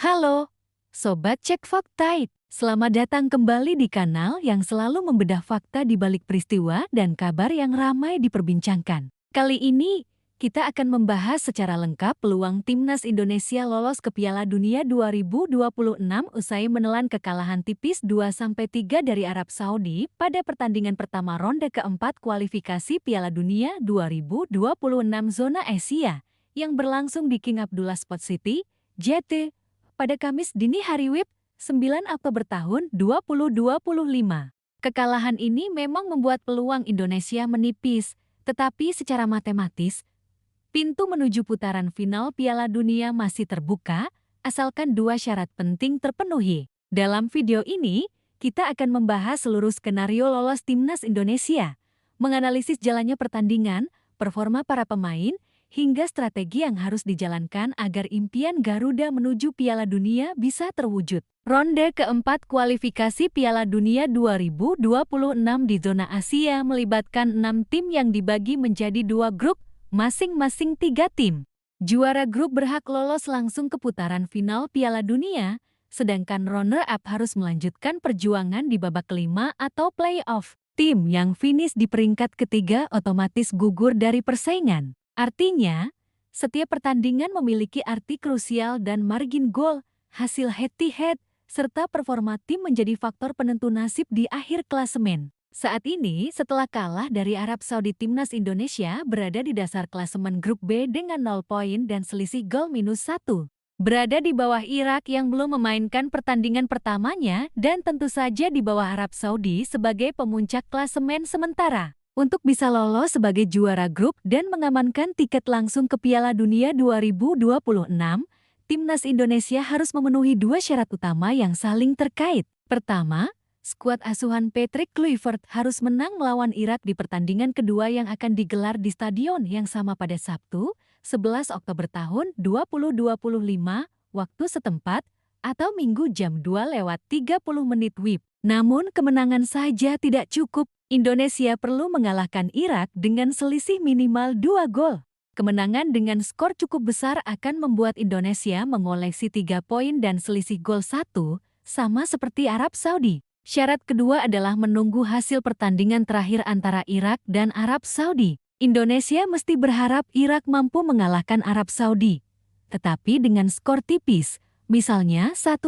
Halo, Sobat Cek Fakta. Selamat datang kembali di kanal yang selalu membedah fakta di balik peristiwa dan kabar yang ramai diperbincangkan. Kali ini, kita akan membahas secara lengkap peluang Timnas Indonesia lolos ke Piala Dunia 2026 usai menelan kekalahan tipis 2-3 dari Arab Saudi pada pertandingan pertama ronde keempat kualifikasi Piala Dunia 2026 zona Asia yang berlangsung di King Abdullah Sports City, JT, pada Kamis dini hari WIB 9 Oktober tahun 2025. Kekalahan ini memang membuat peluang Indonesia menipis, tetapi secara matematis, pintu menuju putaran final Piala Dunia masih terbuka, asalkan dua syarat penting terpenuhi. Dalam video ini, kita akan membahas seluruh skenario lolos Timnas Indonesia, menganalisis jalannya pertandingan, performa para pemain, hingga strategi yang harus dijalankan agar impian Garuda menuju Piala Dunia bisa terwujud. Ronde keempat kualifikasi Piala Dunia 2026 di zona Asia melibatkan 6 tim yang dibagi menjadi 2 grup, masing-masing 3 tim. Juara grup berhak lolos langsung ke putaran final Piala Dunia, sedangkan runner-up harus melanjutkan perjuangan di babak kelima atau play-off. Tim yang finish di peringkat ketiga otomatis gugur dari persaingan. Artinya, setiap pertandingan memiliki arti krusial dan margin gol, hasil head-to-head, serta performa tim menjadi faktor penentu nasib di akhir klasemen. Saat ini, setelah kalah dari Arab Saudi, Timnas Indonesia berada di dasar klasemen grup B dengan 0 poin dan selisih gol -1. Berada di bawah Irak yang belum memainkan pertandingan pertamanya dan tentu saja di bawah Arab Saudi sebagai pemuncak klasemen sementara. Untuk bisa lolos sebagai juara grup dan mengamankan tiket langsung ke Piala Dunia 2026, Timnas Indonesia harus memenuhi 2 syarat utama yang saling terkait. Pertama, skuad asuhan Patrick Kluivert harus menang melawan Irak di pertandingan kedua yang akan digelar di stadion yang sama pada Sabtu, 11 Oktober tahun 2025, waktu setempat, atau Minggu jam 2:30 WIB. Namun kemenangan saja tidak cukup. Indonesia perlu mengalahkan Irak dengan selisih minimal 2 gol. Kemenangan dengan skor cukup besar akan membuat Indonesia mengoleksi 3 poin dan selisih gol 1, sama seperti Arab Saudi. Syarat kedua adalah menunggu hasil pertandingan terakhir antara Irak dan Arab Saudi. Indonesia mesti berharap Irak mampu mengalahkan Arab Saudi, tetapi dengan skor tipis, misalnya 1-0.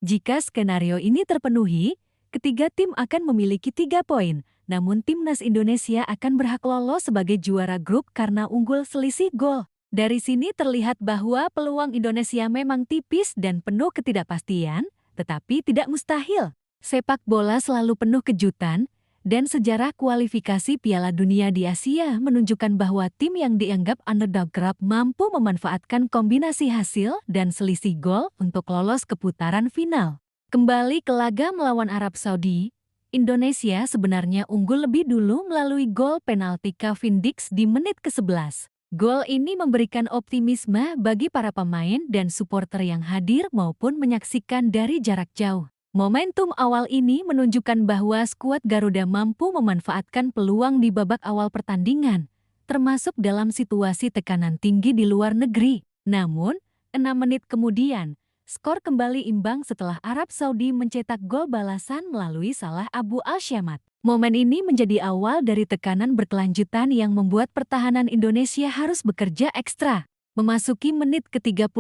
Jika skenario ini terpenuhi, ketiga tim akan memiliki 3 poin, namun Timnas Indonesia akan berhak lolos sebagai juara grup karena unggul selisih gol. Dari sini terlihat bahwa peluang Indonesia memang tipis dan penuh ketidakpastian, tetapi tidak mustahil. Sepak bola selalu penuh kejutan, dan sejarah kualifikasi Piala Dunia di Asia menunjukkan bahwa tim yang dianggap underdog kerap mampu memanfaatkan kombinasi hasil dan selisih gol untuk lolos ke putaran final. Kembali ke laga melawan Arab Saudi, Indonesia sebenarnya unggul lebih dulu melalui gol penalti Kevin Dix di menit ke-11. Gol ini memberikan optimisme bagi para pemain dan supporter yang hadir maupun menyaksikan dari jarak jauh. Momentum awal ini menunjukkan bahwa skuad Garuda mampu memanfaatkan peluang di babak awal pertandingan, termasuk dalam situasi tekanan tinggi di luar negeri. Namun, 6 menit kemudian, skor kembali imbang setelah Arab Saudi mencetak gol balasan melalui Salah Abu Al-Shamat. Momen ini menjadi awal dari tekanan berkelanjutan yang membuat pertahanan Indonesia harus bekerja ekstra. Memasuki menit ke-36,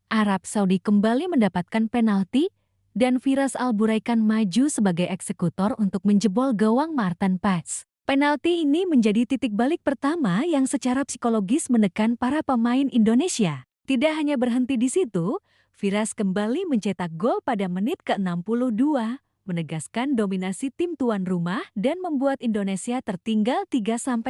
Arab Saudi kembali mendapatkan penalti, dan Firas Al-Buraikan maju sebagai eksekutor untuk menjebol gawang Martin Paes. Penalti ini menjadi titik balik pertama yang secara psikologis menekan para pemain Indonesia. Tidak hanya berhenti di situ, Firas kembali mencetak gol pada menit ke-62, menegaskan dominasi tim tuan rumah dan membuat Indonesia tertinggal 3-1.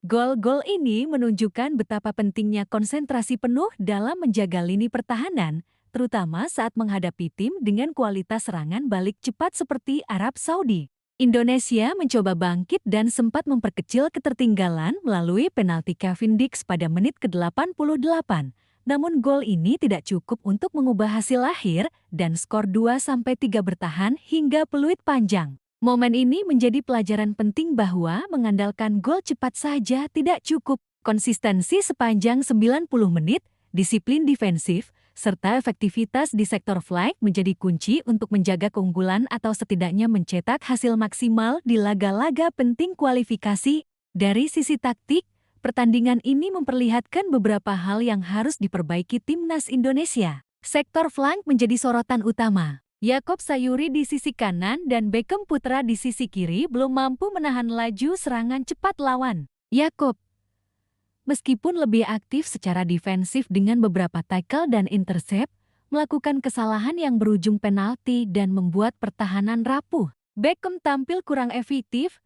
Gol-gol ini menunjukkan betapa pentingnya konsentrasi penuh dalam menjaga lini pertahanan, terutama saat menghadapi tim dengan kualitas serangan balik cepat seperti Arab Saudi. Indonesia mencoba bangkit dan sempat memperkecil ketertinggalan melalui penalti Kevin Dix pada menit ke-88. Namun gol ini tidak cukup untuk mengubah hasil akhir dan skor 2-3 bertahan hingga peluit panjang. Momen ini menjadi pelajaran penting bahwa mengandalkan gol cepat saja tidak cukup. Konsistensi sepanjang 90 menit, disiplin defensif, serta efektivitas di sektor flank menjadi kunci untuk menjaga keunggulan atau setidaknya mencetak hasil maksimal di laga-laga penting kualifikasi. Dari sisi taktik, pertandingan ini memperlihatkan beberapa hal yang harus diperbaiki timnas Indonesia. Sektor flank menjadi sorotan utama. Yaakob Sayuri di sisi kanan dan Beckham Putra di sisi kiri belum mampu menahan laju serangan cepat lawan. Yaakob, meskipun lebih aktif secara defensif dengan beberapa tackle dan intercept, melakukan kesalahan yang berujung penalti dan membuat pertahanan rapuh. Beckham tampil kurang efektif,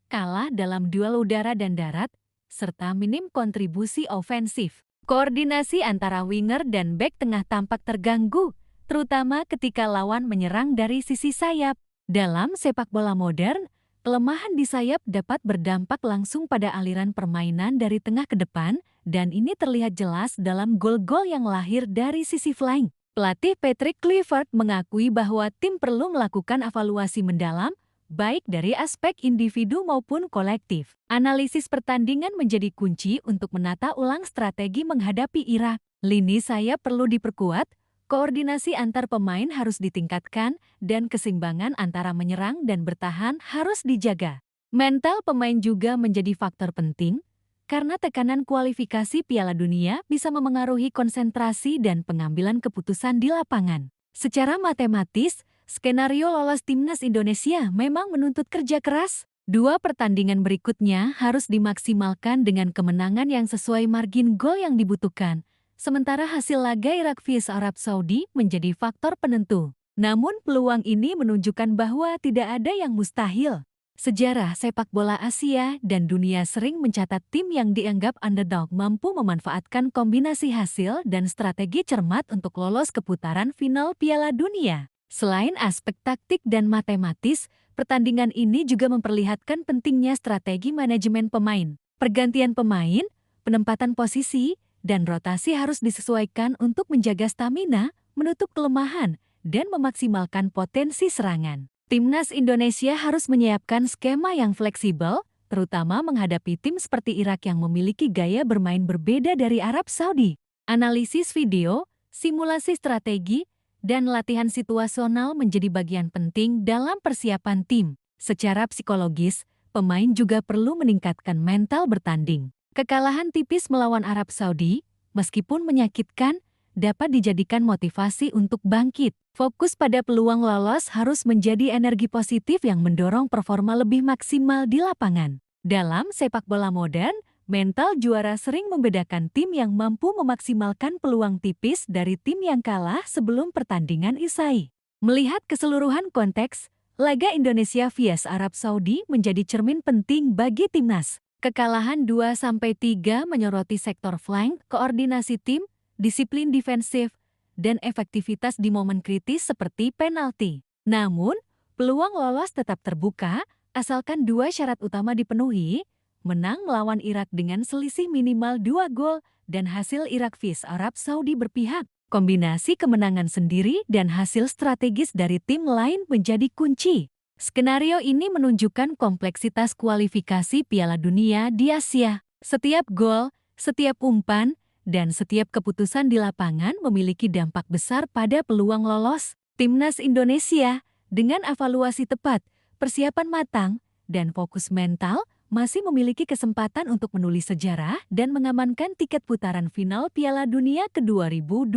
kalah dalam duel udara dan darat, serta minim kontribusi ofensif. Koordinasi antara winger dan bek tengah tampak terganggu, terutama ketika lawan menyerang dari sisi sayap. Dalam sepak bola modern, kelemahan di sayap dapat berdampak langsung pada aliran permainan dari tengah ke depan, dan ini terlihat jelas dalam gol-gol yang lahir dari sisi flank. Pelatih Patrick Kluivert mengakui bahwa tim perlu melakukan evaluasi mendalam, baik dari aspek individu maupun kolektif. Analisis pertandingan menjadi kunci untuk menata ulang strategi menghadapi Irak. Lini sayap perlu diperkuat, koordinasi antar pemain harus ditingkatkan, dan keseimbangan antara menyerang dan bertahan harus dijaga. Mental pemain juga menjadi faktor penting, karena tekanan kualifikasi Piala Dunia bisa memengaruhi konsentrasi dan pengambilan keputusan di lapangan. Secara matematis, skenario lolos timnas Indonesia memang menuntut kerja keras. Dua pertandingan berikutnya harus dimaksimalkan dengan kemenangan yang sesuai margin gol yang dibutuhkan. Sementara hasil laga Irak vs Arab Saudi menjadi faktor penentu. Namun peluang ini menunjukkan bahwa tidak ada yang mustahil. Sejarah sepak bola Asia dan dunia sering mencatat tim yang dianggap underdog mampu memanfaatkan kombinasi hasil dan strategi cermat untuk lolos ke putaran final Piala Dunia. Selain aspek taktik dan matematis, pertandingan ini juga memperlihatkan pentingnya strategi manajemen pemain. Pergantian pemain, penempatan posisi, dan rotasi harus disesuaikan untuk menjaga stamina, menutup kelemahan, dan memaksimalkan potensi serangan. Timnas Indonesia harus menyiapkan skema yang fleksibel, terutama menghadapi tim seperti Irak yang memiliki gaya bermain berbeda dari Arab Saudi. Analisis video, simulasi strategi, dan latihan situasional menjadi bagian penting dalam persiapan tim. Secara psikologis, pemain juga perlu meningkatkan mental bertanding. Kekalahan tipis melawan Arab Saudi, meskipun menyakitkan, dapat dijadikan motivasi untuk bangkit. Fokus pada peluang lolos harus menjadi energi positif yang mendorong performa lebih maksimal di lapangan. Dalam sepak bola modern, mental juara sering membedakan tim yang mampu memaksimalkan peluang tipis dari tim yang kalah sebelum pertandingan usai. Melihat keseluruhan konteks, laga Indonesia vs Arab Saudi menjadi cermin penting bagi timnas. Kekalahan 2-3 menyoroti sektor flank, koordinasi tim, disiplin defensif, dan efektivitas di momen kritis seperti penalti. Namun, peluang lolos tetap terbuka asalkan dua syarat utama dipenuhi, menang melawan Irak dengan selisih minimal 2 gol dan hasil Irak vs Arab Saudi berpihak. Kombinasi kemenangan sendiri dan hasil strategis dari tim lain menjadi kunci. Skenario ini menunjukkan kompleksitas kualifikasi Piala Dunia di Asia. Setiap gol, setiap umpan, dan setiap keputusan di lapangan memiliki dampak besar pada peluang lolos. Timnas Indonesia, dengan evaluasi tepat, persiapan matang, dan fokus mental, masih memiliki kesempatan untuk menulis sejarah dan mengamankan tiket putaran final Piala Dunia ke 2026.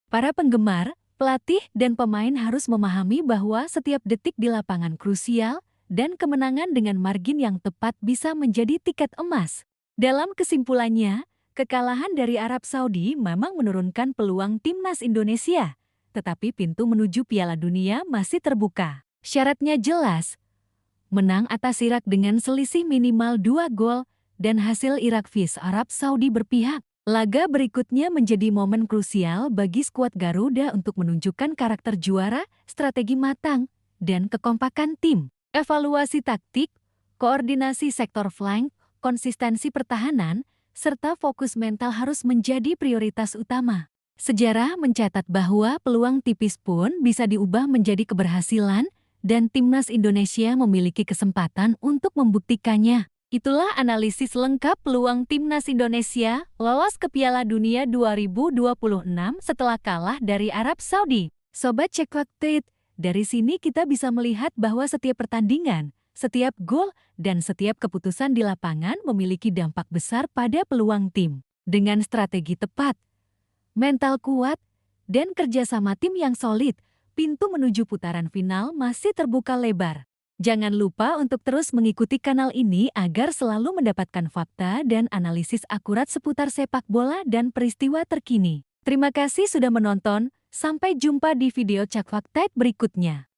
Para penggemar, pelatih dan pemain harus memahami bahwa setiap detik di lapangan krusial dan kemenangan dengan margin yang tepat bisa menjadi tiket emas. Dalam kesimpulannya, kekalahan dari Arab Saudi memang menurunkan peluang timnas Indonesia, tetapi pintu menuju Piala Dunia masih terbuka. Syaratnya jelas, menang atas Irak dengan selisih minimal 2 gol dan hasil Irak vs Arab Saudi berpihak. Laga berikutnya menjadi momen krusial bagi skuad Garuda untuk menunjukkan karakter juara, strategi matang, dan kekompakan tim. Evaluasi taktik, koordinasi sektor flank, konsistensi pertahanan, serta fokus mental harus menjadi prioritas utama. Sejarah mencatat bahwa peluang tipis pun bisa diubah menjadi keberhasilan, dan timnas Indonesia memiliki kesempatan untuk membuktikannya. Itulah analisis lengkap peluang timnas Indonesia lolos ke Piala Dunia 2026 setelah kalah dari Arab Saudi. Sobat Cek Fakta, dari sini kita bisa melihat bahwa setiap pertandingan, setiap gol, dan setiap keputusan di lapangan memiliki dampak besar pada peluang tim. Dengan strategi tepat, mental kuat, dan kerjasama tim yang solid, pintu menuju putaran final masih terbuka lebar. Jangan lupa untuk terus mengikuti kanal ini agar selalu mendapatkan fakta dan analisis akurat seputar sepak bola dan peristiwa terkini. Terima kasih sudah menonton, sampai jumpa di video Cek Fakta berikutnya.